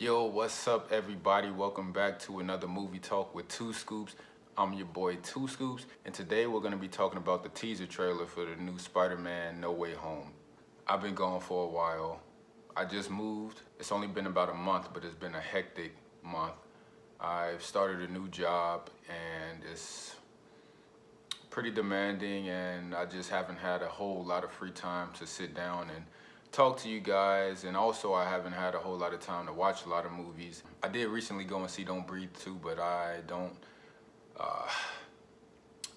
Yo, what's up, everybody? Welcome back to another movie talk with Two Scoops. I'm your boy Two Scoops, and today we're going to be talking about the teaser trailer for the new Spider-Man No Way Home. I've been gone for a while. I just moved. It's only been about a month, but it's been a hectic month. I've started a new job, and it's pretty demanding, and I just haven't had a whole lot of free time to sit down and talk to you guys. And also, I haven't had a whole lot of time to watch a lot of movies. I did recently go and see Don't Breathe 2, but uh,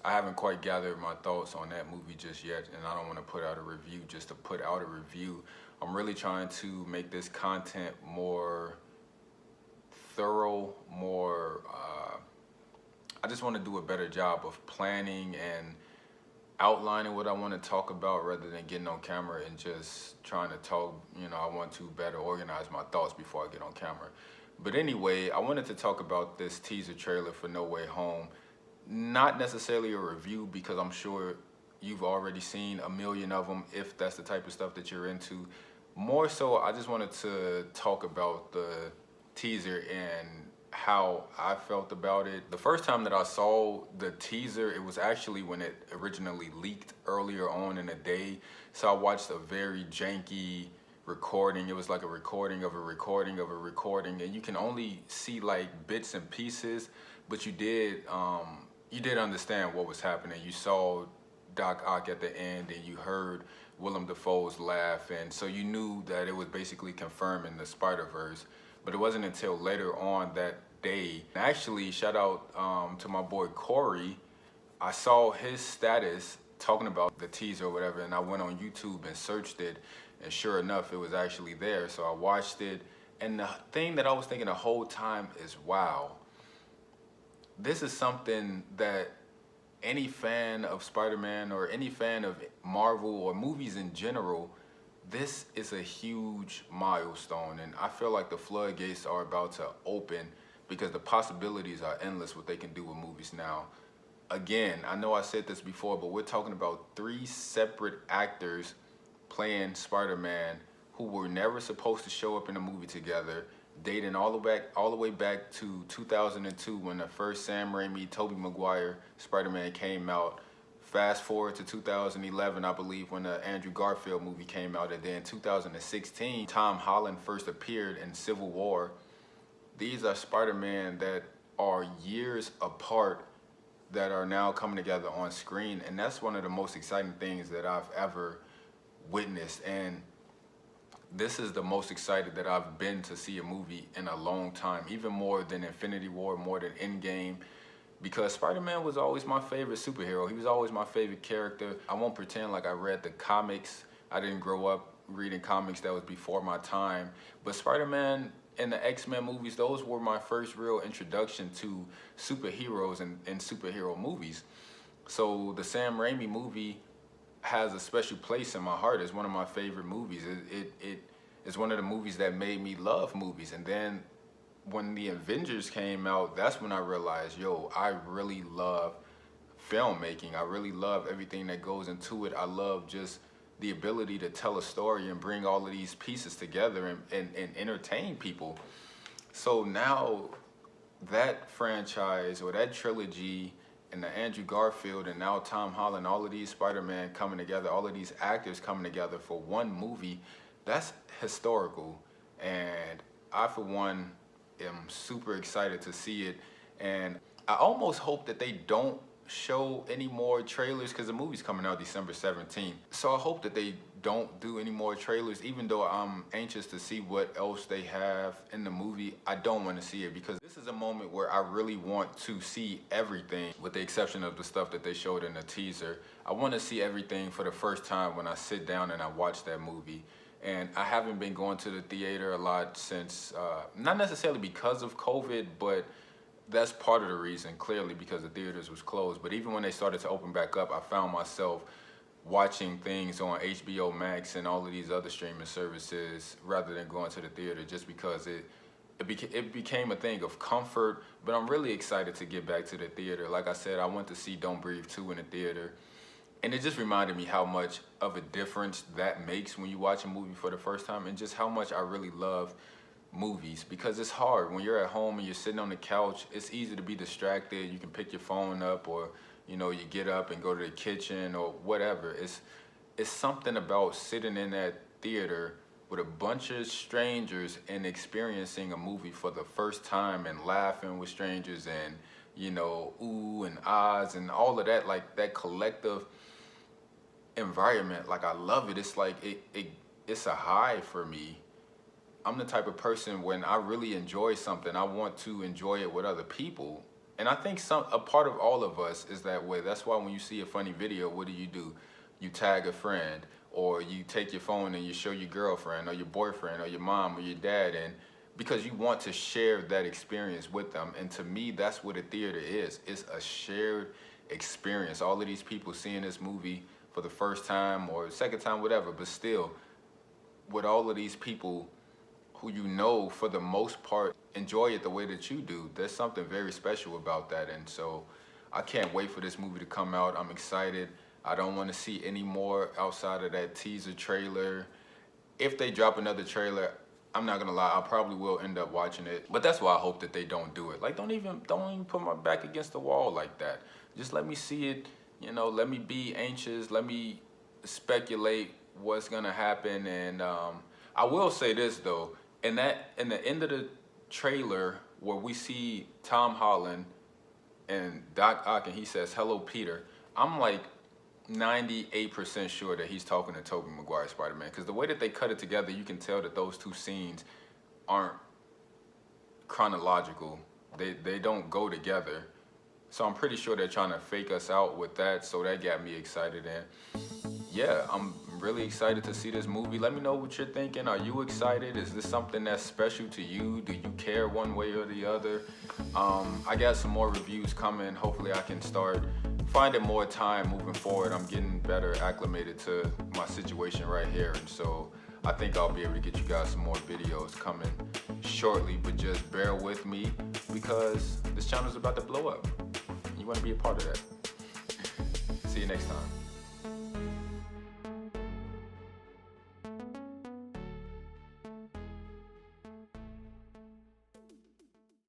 I haven't quite gathered my thoughts on that movie just yet, and I don't want to put out a review just to put out a review. I'm really trying to make this content more thorough, I just want to do a better job of planning and outlining what I want to talk about rather than getting on camera and just trying to talk. I want to better organize my thoughts before I get on camera. But anyway, I wanted to talk about this teaser trailer for No Way Home. Not necessarily a review, because I'm sure you've already seen a million of them if that's the type of stuff that you're into. More so, I just wanted to talk about the teaser and how I felt about it. The first time that I saw the teaser, it was actually when it originally leaked earlier on in the day. So I watched a very janky recording. It was like a recording of a recording of a recording, and you can only see like bits and pieces, but you did understand what was happening. You saw Doc Ock at the end, and you heard Willem Dafoe's laugh, and so you knew that it was basically confirming the Spider-Verse. But it wasn't until later on that day. Actually, shout out to my boy Corey. I saw his status talking about the teaser or whatever, and I went on YouTube and searched it, and sure enough, it was actually there. So I watched it, and the thing that I was thinking the whole time is, wow, this is something that any fan of Spider-Man or any fan of Marvel or movies in general, this is a huge milestone, and I feel like the floodgates are about to open because the possibilities are endless what they can do with movies now. Again, I know I said this before, but we're talking about three separate actors playing Spider-Man who were never supposed to show up in a movie together, dating all the way back to 2002 when the first Sam Raimi, Tobey Maguire Spider-Man came out. Fast forward to 2011, I believe, when the Andrew Garfield movie came out, and then 2016, Tom Holland first appeared in Civil War. These are Spider-Man that are years apart that are now coming together on screen, and that's one of the most exciting things that I've ever witnessed. And this is the most excited that I've been to see a movie in a long time, even more than Infinity War, more than Endgame, because Spider-Man was always my favorite superhero. He was always my favorite character. I won't pretend like I read the comics. I didn't grow up reading comics. That was before my time. But Spider-Man and the X-Men movies, those were my first real introduction to superheroes and superhero movies. So the Sam Raimi movie has a special place in my heart. It's one of my favorite movies. It is one of the movies that made me love movies. And then when the Avengers came out, that's when I realized, yo, I really love filmmaking. I really love everything that goes into it. I love just the ability to tell a story and bring all of these pieces together and entertain people. So now that franchise or that trilogy and the Andrew Garfield and now Tom Holland, all of these Spider-Man coming together, all of these actors coming together for one movie, that's historical. And I, for one, am super excited to see it, and I almost hope that they don't show any more trailers because the movie's coming out December 17th. So I hope that they don't do any more trailers, even though I'm anxious to see what else they have in the movie. I don't want to see it because this is a moment where I really want to see everything, with the exception of the stuff that they showed in the teaser. I want to see everything for the first time when I sit down and I watch that movie. And I haven't been going to the theater a lot since, not necessarily because of COVID, but that's part of the reason, clearly, because the theaters was closed. But even when they started to open back up, I found myself watching things on HBO Max and all of these other streaming services rather than going to the theater, just because it became a thing of comfort. But I'm really excited to get back to the theater. Like I said, I went to see Don't Breathe 2 in the theater. And it just reminded me how much of a difference that makes when you watch a movie for the first time, and just how much I really love movies, because it's hard when you're at home and you're sitting on the couch. It's easy to be distracted. You can pick your phone up, or you get up and go to the kitchen or whatever. It's something about sitting in that theater with a bunch of strangers and experiencing a movie for the first time and laughing with strangers and ooh and ahs and all of that, like that collective environment. Like, I love it. It's like it's a high for me. I'm the type of person, when I really enjoy something, I want to enjoy it with other people. And I think a part of all of us is that way. That's why when you see a funny video, what do? You tag a friend, or you take your phone and you show your girlfriend or your boyfriend or your mom or your dad, and because you want to share that experience with them. And to me, that's what a theater is. It's a shared experience. All of these people seeing this movie for the first time or second time, whatever, but still, with all of these people who for the most part enjoy it the way that you do, there's something very special about that. And so I can't wait for this movie to come out. I'm excited. I don't want to see any more outside of that teaser trailer. If they drop another trailer, I'm not gonna lie, I probably will end up watching it. But that's why I hope that they don't do it. Like, don't even put my back against the wall like that. Just let me see it. Let me be anxious. Let me speculate what's gonna happen. And I will say this though, in the end of the trailer where we see Tom Holland and Doc Ock and he says, "Hello, Peter," I'm like 98% sure that he's talking to Tobey Maguire Spider-Man, because the way that they cut it together, you can tell that those two scenes aren't chronological. They don't go together. So I'm pretty sure they're trying to fake us out with that. So that got me excited. And yeah, I'm really excited to see this movie. Let me know what you're thinking. Are you excited? Is this something that's special to you? Do you care one way or the other? I got some more reviews coming. Hopefully I can start finding more time moving forward. I'm getting better acclimated to my situation right here. And so I think I'll be able to get you guys some more videos coming shortly, but just bear with me because this channel is about to blow up. You want to be a part of that. See you next time.